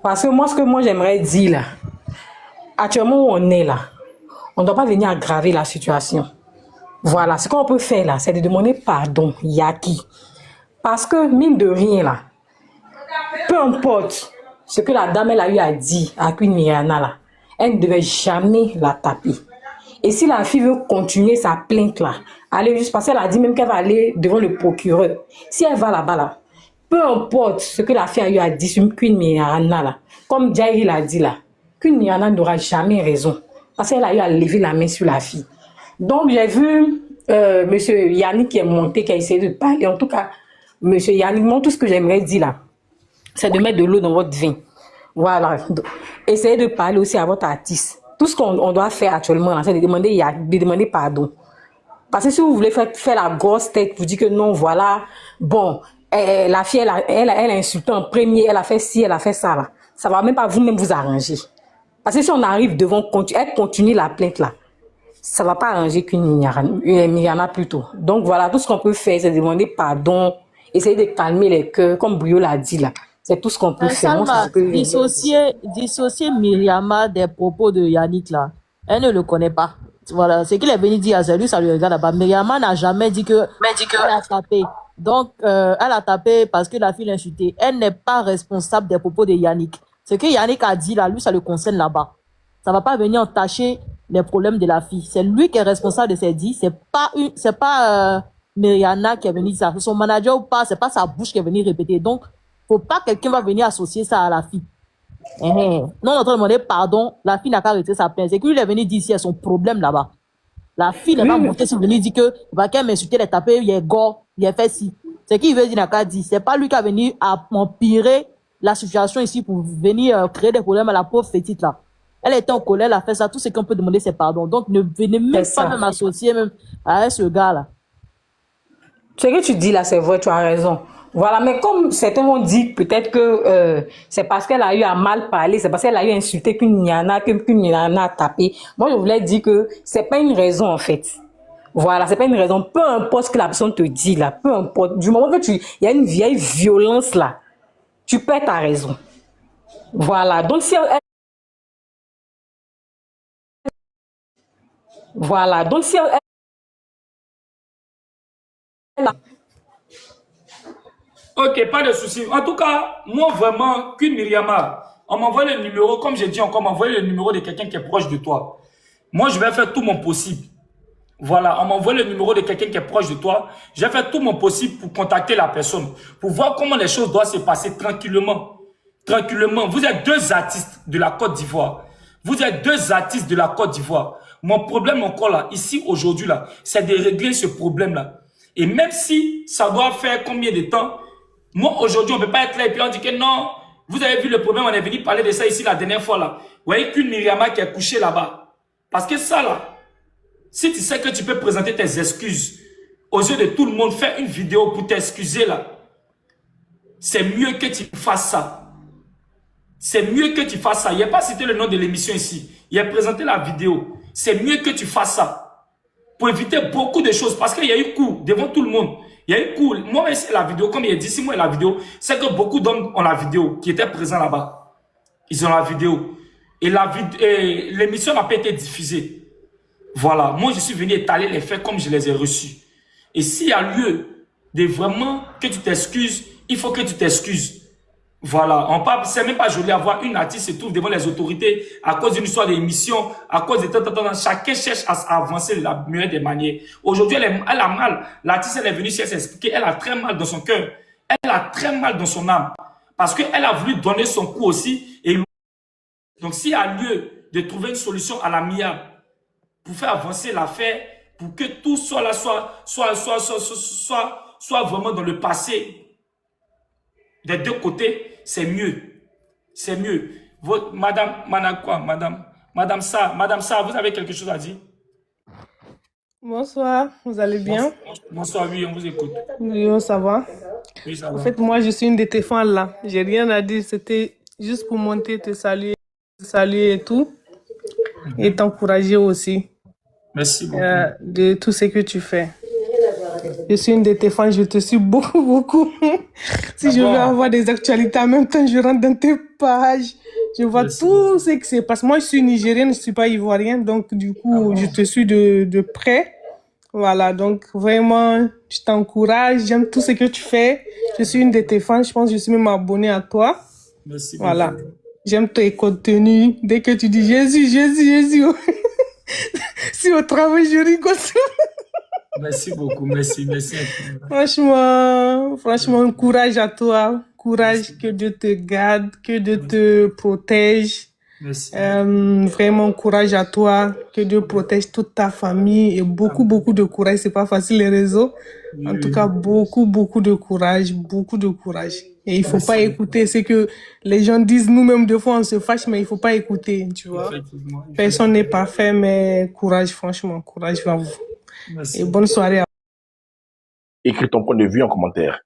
Parce que moi, ce que moi j'aimerais dire là, actuellement où on est là, on ne doit pas venir aggraver la situation. Voilà, ce qu'on peut faire là, c'est de demander pardon, Yaki. Parce que, mine de rien là, peu importe ce que la dame elle a eu à dire à Queen Myriama là, elle ne devait jamais la taper. Et si la fille veut continuer sa plainte là, aller juste parce qu'elle a dit même qu'elle va aller devant le procureur. Si elle va là-bas là, peu importe ce que la fille a eu à dire sur Queen Myriama là, comme Jairi l'a dit là, Queen Myriama n'aura jamais raison. Parce qu'elle a eu à lever la main sur la fille. Donc j'ai vu monsieur Yannick qui est monté, qui a essayé de parler. En tout cas, monsieur Yannick, moi tout ce que j'aimerais dire là, c'est de mettre de l'eau dans votre vin. Voilà. Essayez de parler aussi à votre artiste. Tout ce qu'on doit faire actuellement, c'est de demander pardon. Parce que si vous voulez faire la grosse tête, vous dites que non, voilà, bon, la fille, elle a insulté en premier, elle a fait ci, elle a fait ça, là. Ça va même pas vous-même vous arranger. Parce que si on arrive devant, elle continue la plainte, là, ça va pas arranger qu'une Myriama plutôt. Donc voilà, tout ce qu'on peut faire, c'est demander pardon, essayer de calmer les cœurs, comme Brio l'a dit, là. C'est tout ce qu'on peut faire. Moi, Salma, dissocier Myriama des propos de Yannick là, elle ne le connaît pas. Voilà, ce qu'il est venu dire à celui, ça lui regarde là-bas. Myriama n'a jamais dit que elle a tapé. Donc, elle a tapé parce que la fille l'a insulté. Elle n'est pas responsable des propos de Yannick. Ce que Yannick a dit là, lui, ça le concerne là-bas. Ça va pas venir entacher les problèmes de la fille. C'est lui qui est responsable de ses dits. C'est pas Myriama qui est venu dire ça. C'est son manager ou pas, c'est pas sa bouche qui est venue répéter. Donc, faut pas que quelqu'un va venir associer ça à la fille. Non, on est en train de demander pardon. La fille n'a qu'à arrêter sa plainte. C'est que lui, il est venu dire ici, il y a son problème là-bas. La fille n'est pas montée sur venir dire que, va qu'elle m'insulter, les taper, il est gore, il est fait ci. C'est qu'il veut dire, n'a qu'à dire. C'est pas lui qui a venu à empirer la situation ici pour venir créer des problèmes à la pauvre petite là. Elle était en colère, elle a fait ça. Tout ce qu'on peut demander, c'est pardon. Donc, ne venez même pas même associer même à ce gars là. Ce que tu dis là, c'est vrai, tu as raison. Voilà, mais comme certains ont dit peut-être que c'est parce qu'elle a eu à mal parler, c'est parce qu'elle a eu à insulter qu'une Myriama a tapé. Moi, je voulais dire que c'est pas une raison en fait. Voilà, c'est pas une raison. Peu importe ce que la personne te dit là, peu importe. Du moment que il y a une vieille violence là, tu perds ta raison. Voilà. Donc si Voilà. Donc, si elle... Ok, pas de souci. En tout cas, moi vraiment, Queen Myriama, on m'envoie le numéro, comme j'ai dit encore, on m'envoie le numéro de quelqu'un qui est proche de toi. Moi, je vais faire tout mon possible. Voilà, on m'envoie le numéro de quelqu'un qui est proche de toi. Je vais faire tout mon possible pour contacter la personne, pour voir comment les choses doivent se passer tranquillement. Tranquillement. Vous êtes deux artistes de la Côte d'Ivoire. Vous êtes deux artistes de la Côte d'Ivoire. Mon problème encore là, ici, aujourd'hui là, c'est de régler ce problème-là. Et même si ça doit faire combien de temps, moi aujourd'hui, on ne peut pas être là et puis on dit que non, vous avez vu le problème, on est venu parler de ça ici la dernière fois là. Vous voyez qu'une Myriama qui est couchée là-bas. Parce que ça là, si tu sais que tu peux présenter tes excuses aux yeux de tout le monde, faire une vidéo pour t'excuser là, c'est mieux que tu fasses ça. C'est mieux que tu fasses ça. Il n'y a pas cité le nom de l'émission ici. Il a présenté la vidéo. C'est mieux que tu fasses ça. Pour éviter beaucoup de choses. Parce qu'il y a eu coup devant tout le monde. Il y a eu coup. Moi, c'est la vidéo. Comme il a dit, si moi la vidéo, c'est que beaucoup d'hommes ont la vidéo qui étaient présents là-bas. Ils ont la vidéo. Et l'émission n'a pas été diffusée. Voilà. Moi, je suis venu étaler les faits comme je les ai reçus. Et s'il y a lieu de vraiment que tu t'excuses, il faut que tu t'excuses. Voilà, c'est même pas joli à voir une artiste se trouve devant les autorités à cause d'une histoire d'émission, à cause de chacun cherche à avancer de la meilleure des manières. Aujourd'hui, elle a mal. L'artiste, elle est venue s'expliquer, elle a très mal dans son cœur. Elle a très mal dans son âme. Parce qu'elle a voulu donner son coup aussi. Et donc, s'il y a lieu de trouver une solution à l'amiable pour faire avancer l'affaire, pour que tout soit là, soit vraiment dans le passé, des deux côtés, c'est mieux. C'est mieux. Madame Sa, vous avez quelque chose à dire? Bonsoir, vous allez bien? Bonsoir, oui, on vous écoute. Oui, ça va? Oui, ça va. En fait, moi, je suis une de tes fans là. J'ai rien à dire, c'était juste pour monter, te saluer et tout. Et t'encourager aussi. Merci beaucoup. De tout ce que tu fais. Je suis une de tes fans, je te suis beaucoup, beaucoup. Si je veux avoir des actualités en même temps, je rentre dans tes pages. Je vois tout ce que c'est. Parce que moi, je suis nigérienne, je ne suis pas ivoirienne. Donc, du coup, je te suis de près. Voilà, donc vraiment, je t'encourage. J'aime tout ce que tu fais. Je suis une de tes fans. Je pense que je suis même abonnée à toi. Merci beaucoup. Voilà. J'aime tes contenus. Dès que tu dis Jésus, Jésus, Jésus. Si au travail, je rigole. Merci beaucoup, merci. Franchement, courage à toi. Courage, que Dieu te garde, que Dieu te protège. Merci. Vraiment, courage à toi. Que Dieu protège toute ta famille et beaucoup de courage. C'est pas facile les réseaux. En tout cas, beaucoup de courage, Et il faut pas écouter ce que les gens disent. Nous-mêmes, des fois, on se fâche, mais il faut pas écouter, tu vois. Personne n'est parfait, mais courage, franchement, courage à vous. Merci. Et bonne soirée à vous. Écris ton point de vue en commentaire.